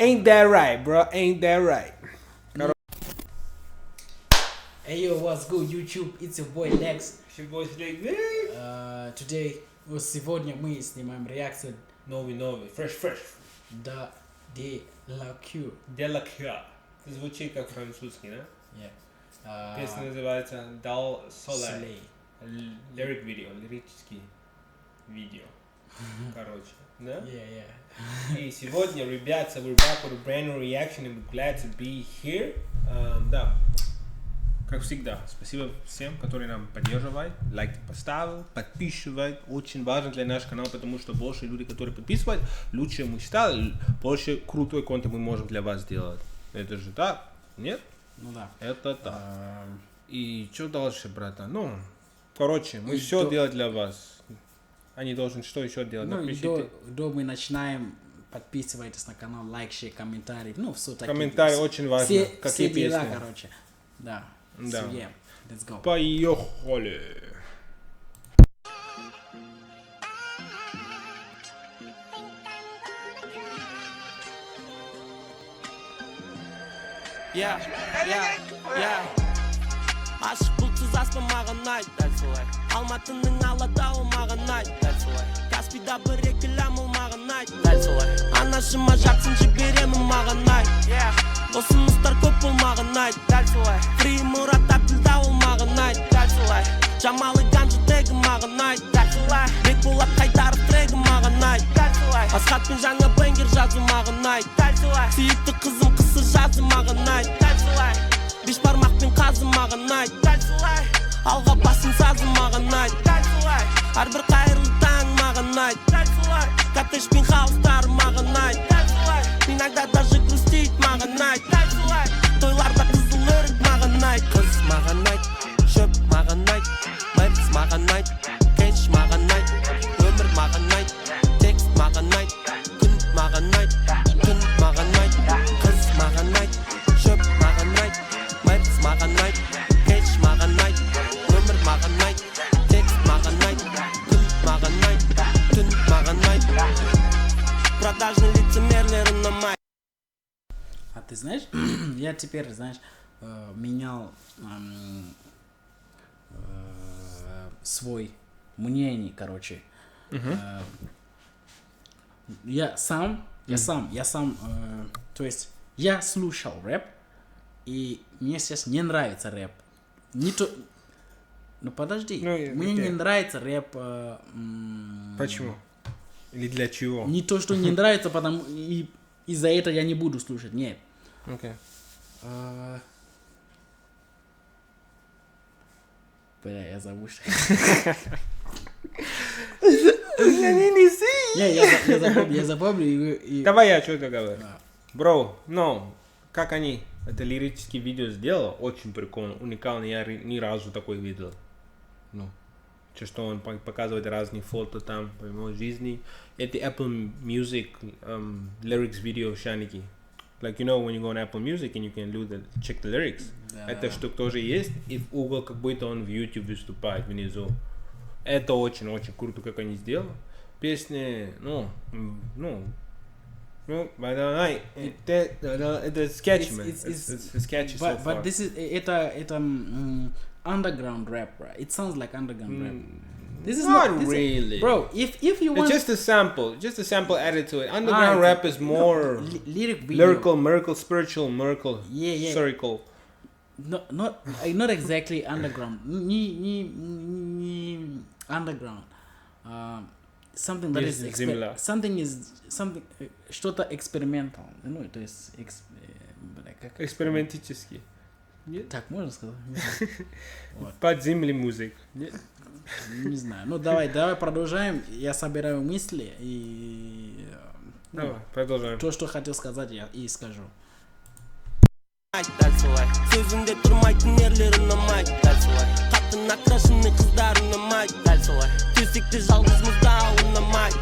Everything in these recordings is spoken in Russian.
Ain't that right, bro? Ain't that right? Hey yo, what's good YouTube? It's your boy Lex. Your boy Slick. Today, сегодня мы снимаем реакцию Новый, fresh. до De La Q. De La Q. Звучит как французский, да? Yeah. Песня называется Dal Soleil. Lyric видео, лирический видео. Короче, да? Yeah. И сегодня, ребята, we're back with a brand new reaction and we're glad to be here. Да. Как всегда, спасибо всем, которые нам поддерживают, лайки поставил, подписывают. Очень важно для нашего канала, потому что больше людей, которые подписывают, лучше мы стали, больше крутой контент мы можем для вас сделать. Это же так, нет? Ну да. Это так. И что дальше, братан? Ну, короче, мы все делаем для вас. Они должны что еще делать? Ну, до мы начинаем, подписывайтесь на канал, лайк, шер, комментарий. Ну, все такие. Комментарии очень важно. Все дела, короче. Да. Да. So, yeah, let's go. Поехали. Aşık bulsuz asma mağan ayt, дәл солай. Алматының алатауы маған айт, дәл солай. Каспийда бір реклам ол маған айт, дәл солай. Анашыма жақсын жіберемін маған айт, ұсыныстар көп бол маған айт, дәл солай. Фри Мұрат Абділда ол маған айт, дәл солай. Жамалы Ганжы тегі маған айт, дәл солай. Бекболат Қайдаров трегі маған айт, дәл солай. Асхатпен жаңа бенгер жазу маған айт, дәл солай. Сүйікті қызым қысы жазу маған айт, дәл солай. Беш бармақпен қазы маған айт, дәл солай. Алға басын сазы маған айт, дәл солай. Әрбір қайырлы таң маған айт, дәл солай. Коттедж пен хаустар маған айт, дәл солай. Иногда даже грустит маған айт, дәл солай. Тойларда қызыл өрік маған айт. Қыз маған айт, шөп маған айт. Мэрс маған айт, кеш маған айт. Өмір маған айт, текст маған айт. Күн маған айт, түн маған айт. Қыз маған айт, шөп маған айт. Мэрс маған айт, кеш маған айт. Өмір маған айт, текст маған айт. Күн маған айт, түн маған айт. Продажный лицемерлер на май. А ты знаешь, я теперь, знаешь, менял свой мнение, короче. Я сам, то есть я слушал рэп, и мне сейчас не нравится рэп. Не то, ну подожди, мне не нравится рэп. Почему? Или для чего? Не то, что не нравится, потому и из-за этого я не буду слушать, нет. Окей. Бля, я забыл, что... Я запомню и... Давай я что-то говорю. Бро, ну, как они это лирическое видео сделал, очень прикольно, уникально, я ни разу такой видел. Ну, что он показывает разные фото там по его жизни. Это Apple Music lyrics video шаники. Like, you know, when you go on Apple Music and you can check the lyrics. Это штука тоже есть, и в угол как будто он в YouTube выступает внизу. Это очень-очень круто, как они сделали. Песни, это скетч, man. It's sketchy so far. But this is, это underground rap, right? It sounds like underground rap. This is not this really. Bro, if you want... It's just a sample added to it. Underground rap is more lyrical, spiritual, miracle, circle. Not exactly underground. Underground. Something that is something что-то experimental. Ну, то есть экспериментический. Так можно сказать? Под землей музык. Не знаю. Ну давай продолжаем. Я собираю мысли и продолжаем. То, что хотел сказать, я и скажу. Дәл солай. Сөзінде тұрмайтын ерлері ұнамайды, дәл солай. Қатын акрашыны қыздар ұнамайды, дәл солай. Төсекте жалғыз мұзда ұнамайды.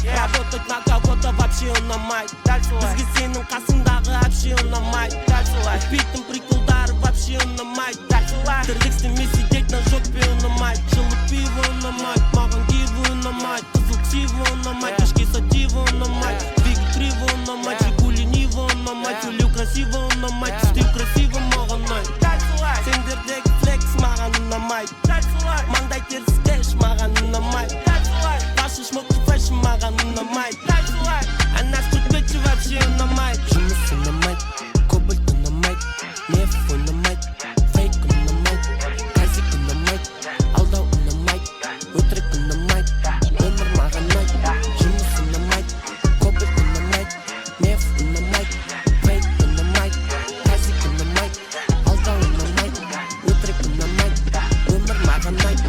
Работать на кого-то вообще ұнамайды, дәл солай. Бізге сенің қасыңдағы әпше ұнамайды, дәл солай. Үтпейтін приколдары вообще ұнамайды, дәл солай. Тірліксіме сидеть на жопе ұнамайды. Жылы пиво ұнамайды, маған киво ұнамайды. Қызыл ксиво ұнамайды, кешке сативо ұнамайды. Бигі криво ұнамайды, Жигули Ниво красиво ұнамайды істеу красиво маған ұнайды сендердегі флекс маған ұнамайды маңдай теріс кэш маған ұнамайды лашыш мокрый фэшн маған ұнамайды а нас тут вечер вообще ұнамайды жұмыс ұнамайды кобальт ұнамайды неф ұнамайды фейк ұнамайды казик ұнамайды алдау ұнамайды өтірік ұнамайды өмір маған ұнайды жұмыс ұнамайды кобальт ұнамайды неф ұнамайды фейк ұнамайды казик ұнамайды алдау ұнамайды өтірік ұнамайды өмір маған ұнайды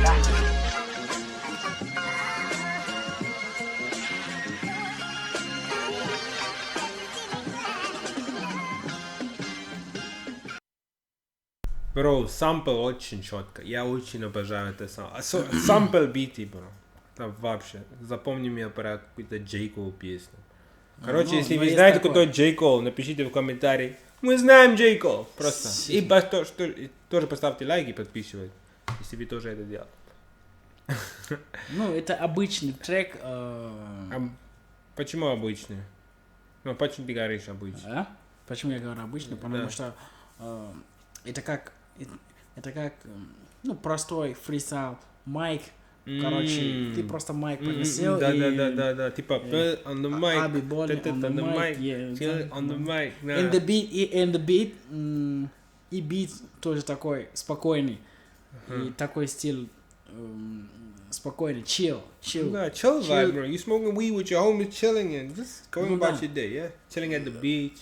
Бро, сампл очень четко. Я очень обожаю это сампл биты, бро. Там вообще. Запомни меня про какую-то Джей Кол песню. Короче, если вы знаете, кто Джей Кол, напишите в комментарии. Мы знаем Джей Кол. Просто. И тоже поставьте лайк и подписывайтесь, если вы тоже это делаете. Ну, это обычный трек. Почему обычный? Ну, почему ты говоришь обычный? А? Почему я говорю обычный? Потому что это как, ну, простой фристайл, майк. Короче, ты просто майк повесил да, и... да, типа on the mic, I'll be balling on the mic, chill on the mic. And the beat, и бит тоже такой спокойный. И такой стиль спокойный, chill. Да, chill vibe, bro. You smoking weed with your homies, chilling and just going about your day, yeah? Chilling at the beach,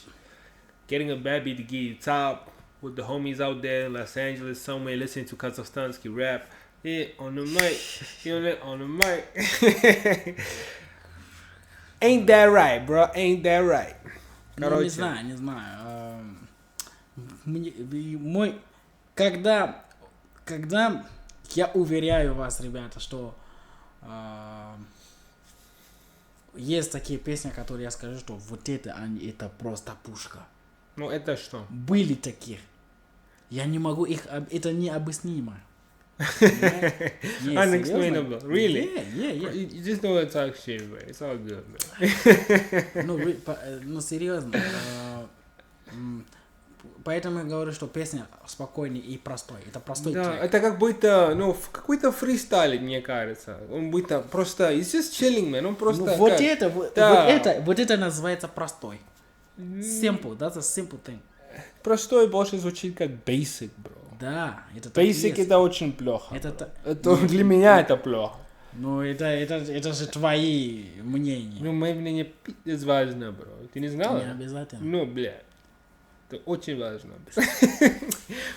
getting a bad beat to get you top, with the homies out there in Los Angeles somewhere listening to Kazakhstansky rap. Yeah, on the mic, on the mic. Ain't that right, bro? Ain't that right? Ну, не знаю. Когда я уверяю вас, ребята, что есть такие песни, которые я скажу, что вот это просто пушка. Ну, это что? Были таких. Я не могу их... Это необъяснимо. Unexplainable. Really? Yeah. You just know how to talk shit, man. It's all good, man. Ну, серьезно. Поэтому я говорю, что песня спокойный и простой. Это простой трек. Да, это как будто, ну, в какой-то фристайле, мне кажется. Он будто просто... It's just chilling, man. Он просто... Ну, вот это называется простой. Simple. That's a simple thing. Простой больше звучит как basic, bro. Да, это так Basic это очень плохо. Это для меня это плохо. Ну, это же твои мнения. Ну, мое мнение пиздец важно, бро. Ты не знала? Не обязательно. Ну, бля. Это очень важно.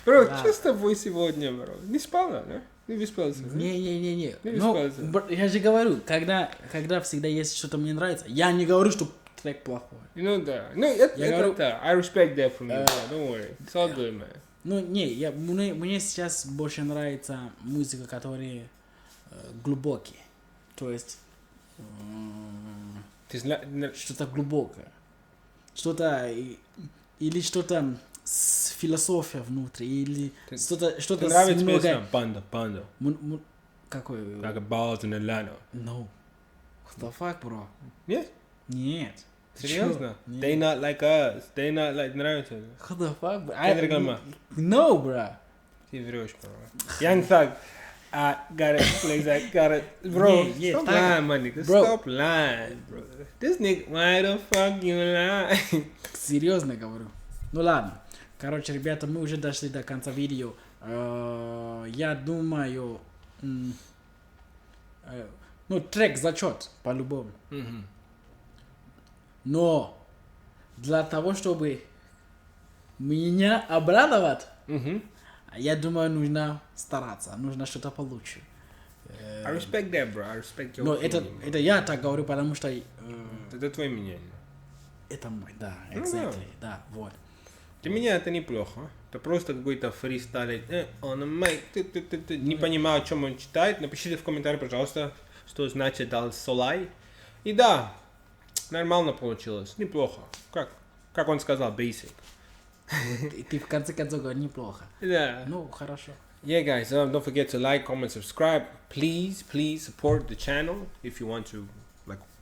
Бро, что с тобой сегодня, бро? Не спала, да? Не выспался? Не. Ну, я же говорю, когда всегда есть что-то мне нравится, я не говорю, что трек плохой. Ну, да. Ну, это да. I respect that from you. Don't worry. It's all good, man. Ну, мне сейчас больше нравится музыка, которая глубокие. То есть что-то глубокое. Что-то или что-то с философией внутри, или что-то с нравится песня Panda? Какой? Like a balls in Atlanta. No. What the fuck, bro? Нет? Нет. Серьезно? They not like us. They not like... Нравится? What the fuck, bro? Kendrick Lamar. No, bro. Ты врешь, bro. Young Thug. I got it. Bro, stop lying, my nigga. Stop lying, bro. This nigga, why the fuck you lying? Серьезно говорю. Ну ладно. Короче, ребята, мы уже дошли до конца видео. Я думаю... Ну, трек зачет, по-любому. Но для того, чтобы меня обрадовать, я думаю, нужно стараться, нужно что-то получше. I respect that, bro. I respect your Но opinion, это я так говорю, потому что... это твое мнение. Это мой, да, exactly, да, вот. Для меня это неплохо. Это просто какой-то фристайл. On the mic. Не понимаю, о чем он читает. Напишите в комментарии, пожалуйста, что значит дал Солай. И да, нормально получилось. Неплохо. Как он сказал, basic. Ты в конце концов говоришь неплохо. Да. Ну, хорошо. Yeah, guys, don't forget to like, comment, subscribe. Please support the channel if you want to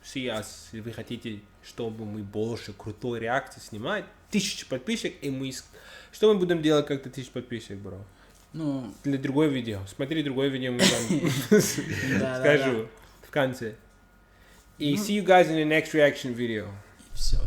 see us, если вы хотите, чтобы мы больше крутой реакции снимать, 1000 подписчиков, и мы... Что мы будем делать, как-то 1000 подписчиков, бро? Ну... Для другое видео. Смотри другое видео, мы там скажу в конце. И see you guys in the next reaction video. Все.